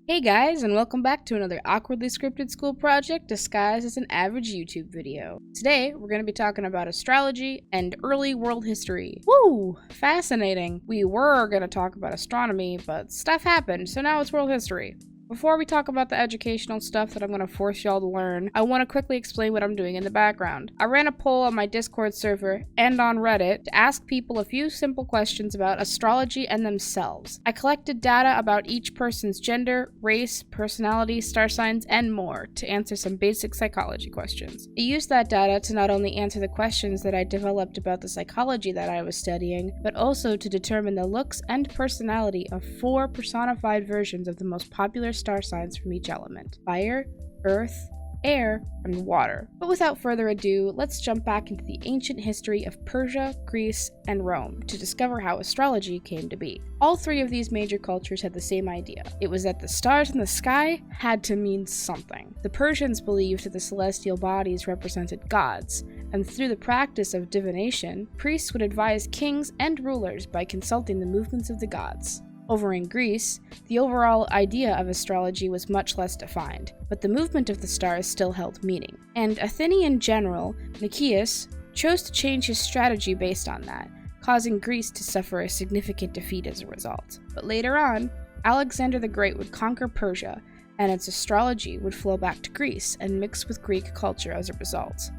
Hey guys, and welcome back to another awkwardly scripted school project disguised as an average YouTube video. Today, we're going to be talking about astrology and early world history. Woo! Fascinating. We were going to talk about astronomy, but stuff happened, so now it's world history. Before we talk about the educational stuff that I'm going to force y'all to learn, I want to quickly explain what I'm doing in the background. I ran a poll on my Discord server and on Reddit to ask people a few simple questions about astrology and themselves. I collected data about each person's gender, race, personality, star signs, and more to answer some basic psychology questions. I used that data to not only answer the questions that I developed about the psychology that I was studying, but also to determine the looks and personality of 4 personified versions of the most popular star signs from each element: fire, earth, air, and water. But without further ado, let's jump back into the ancient history of Persia, Greece, and Rome to discover how astrology came to be. All 3 of these major cultures had the same idea. It was that the stars in the sky had to mean something. The Persians believed that the celestial bodies represented gods, and through the practice of divination, priests would advise kings and rulers by consulting the movements of the gods. Over in Greece, the overall idea of astrology was much less defined, but the movement of the stars still held meaning. And Athenian general Nicias chose to change his strategy based on that, causing Greece to suffer a significant defeat as a result. But later on, Alexander the Great would conquer Persia, and its astrology would flow back to Greece and mix with Greek culture as a result.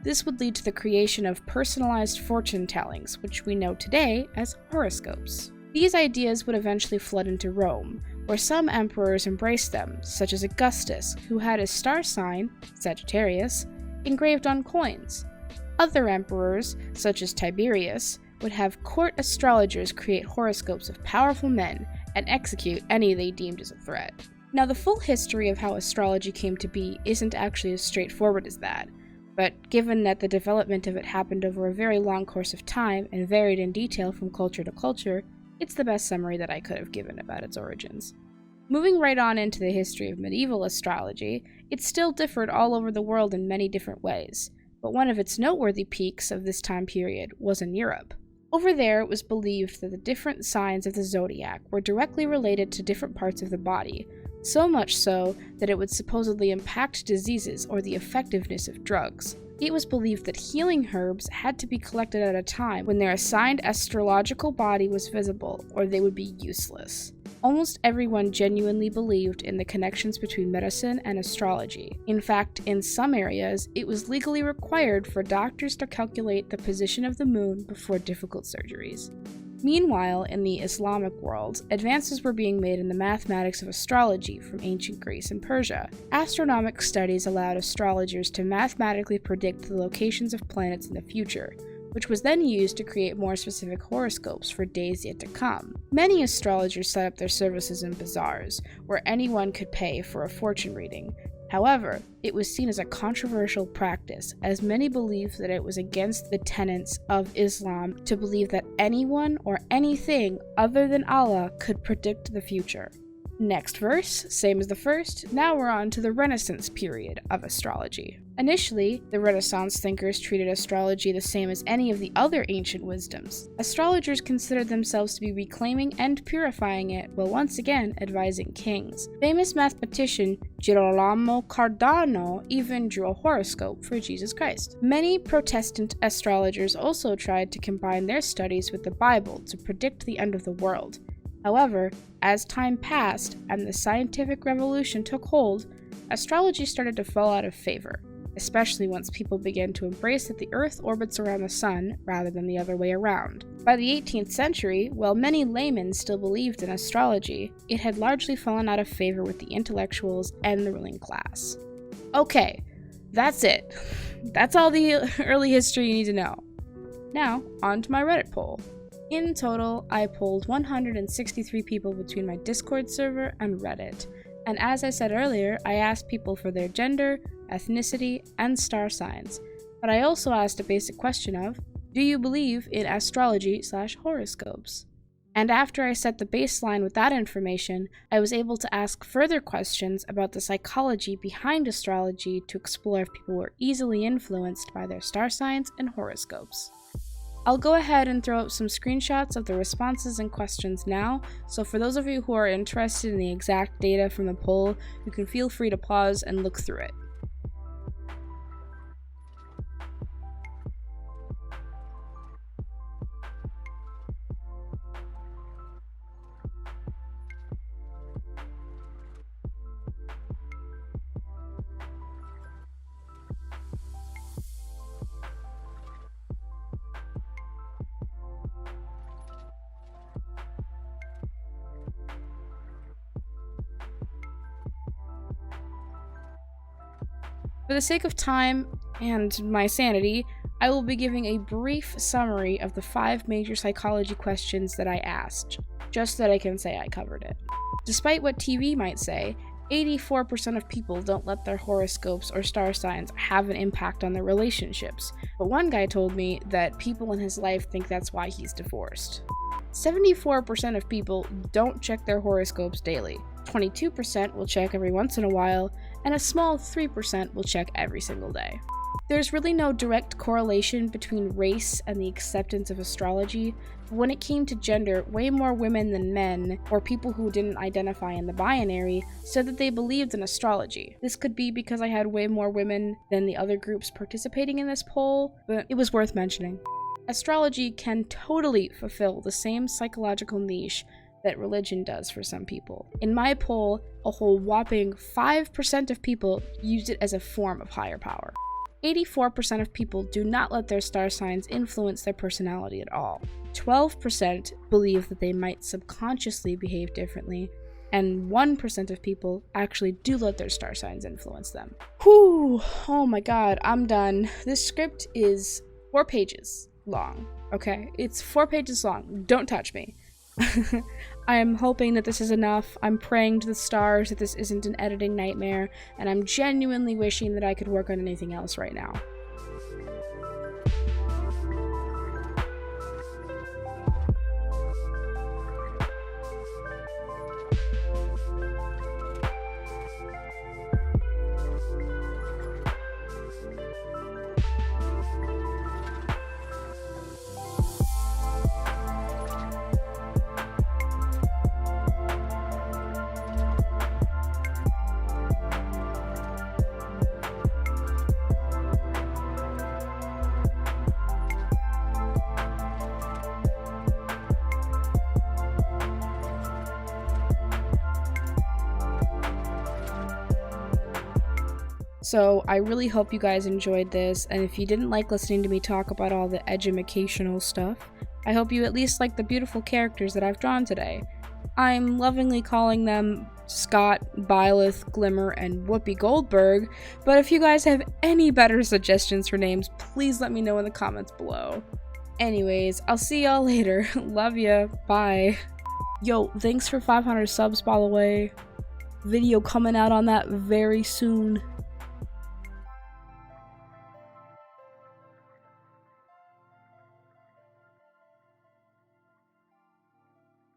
This would lead to the creation of personalized fortune tellings, which we know today as horoscopes. These ideas would eventually flood into Rome, where some emperors embraced them, such as Augustus, who had his star sign, Sagittarius, engraved on coins. Other emperors, such as Tiberius, would have court astrologers create horoscopes of powerful men and execute any they deemed as a threat. Now, the full history of how astrology came to be isn't actually as straightforward as that, but given that the development of it happened over a very long course of time and varied in detail from culture to culture, it's the best summary that I could have given about its origins. Moving right on into the history of medieval astrology, it still differed all over the world in many different ways, but one of its noteworthy peaks of this time period was in Europe. Over there, it was believed that the different signs of the zodiac were directly related to different parts of the body, so much so that it would supposedly impact diseases or the effectiveness of drugs. It was believed that healing herbs had to be collected at a time when their assigned astrological body was visible, or they would be useless. Almost everyone genuinely believed in the connections between medicine and astrology. In fact, in some areas, it was legally required for doctors to calculate the position of the moon before difficult surgeries. Meanwhile, in the Islamic world, advances were being made in the mathematics of astrology from ancient Greece and Persia. Astronomic studies allowed astrologers to mathematically predict the locations of planets in the future, which was then used to create more specific horoscopes for days yet to come. Many astrologers set up their services in bazaars, where anyone could pay for a fortune reading. However, it was seen as a controversial practice, as many believed that it was against the tenets of Islam to believe that anyone or anything other than Allah could predict the future. Next verse, same as the first, now we're on to the Renaissance period of astrology. Initially, the Renaissance thinkers treated astrology the same as any of the other ancient wisdoms. Astrologers considered themselves to be reclaiming and purifying it, while once again advising kings. Famous mathematician Girolamo Cardano even drew a horoscope for Jesus Christ. Many Protestant astrologers also tried to combine their studies with the Bible to predict the end of the world. However, as time passed and the scientific revolution took hold, astrology started to fall out of favor, especially once people began to embrace that the Earth orbits around the Sun rather than the other way around. By the 18th century, while many laymen still believed in astrology, it had largely fallen out of favor with the intellectuals and the ruling class. Okay, that's it. That's all the early history you need to know. Now, on to my Reddit poll. In total, I polled 163 people between my Discord server and Reddit, and as I said earlier, I asked people for their gender, ethnicity, and star signs, but I also asked a basic question of, do you believe in astrology/horoscopes? And after I set the baseline with that information, I was able to ask further questions about the psychology behind astrology to explore if people were easily influenced by their star signs and horoscopes. I'll go ahead and throw up some screenshots of the responses and questions now, so for those of you who are interested in the exact data from the poll, you can feel free to pause and look through it. For the sake of time and my sanity, I will be giving a brief summary of the 5 major psychology questions that I asked, just so that I can say I covered it. Despite what TV might say, 84% of people don't let their horoscopes or star signs have an impact on their relationships, but one guy told me that people in his life think that's why he's divorced. 74% of people don't check their horoscopes daily. 22% will check every once in a while, and a small 3% will check every single day. There's really no direct correlation between race and the acceptance of astrology, but when it came to gender, way more women than men, or people who didn't identify in the binary, said that they believed in astrology. This could be because I had way more women than the other groups participating in this poll, but it was worth mentioning. Astrology can totally fulfill the same psychological niche that religion does for some people. In my poll, a whole whopping 5% of people used it as a form of higher power. 84% of people do not let their star signs influence their personality at all. 12% believe that they might subconsciously behave differently, and 1% of people actually do let their star signs influence them. Whew, oh my god, I'm done. This script is 4 pages long, okay? It's 4 pages long. Don't touch me. I am hoping that this is enough. I'm praying to the stars that this isn't an editing nightmare, and I'm genuinely wishing that I could work on anything else right now. So I really hope you guys enjoyed this, and if you didn't like listening to me talk about all the edumacational stuff, I hope you at least like the beautiful characters that I've drawn today. I'm lovingly calling them Scott, Byleth, Glimmer, and Whoopi Goldberg, but if you guys have any better suggestions for names, please let me know in the comments below. Anyways, I'll see y'all later. Love ya. Bye. Yo, thanks for 500 subs, by the way. Video coming out on that very soon.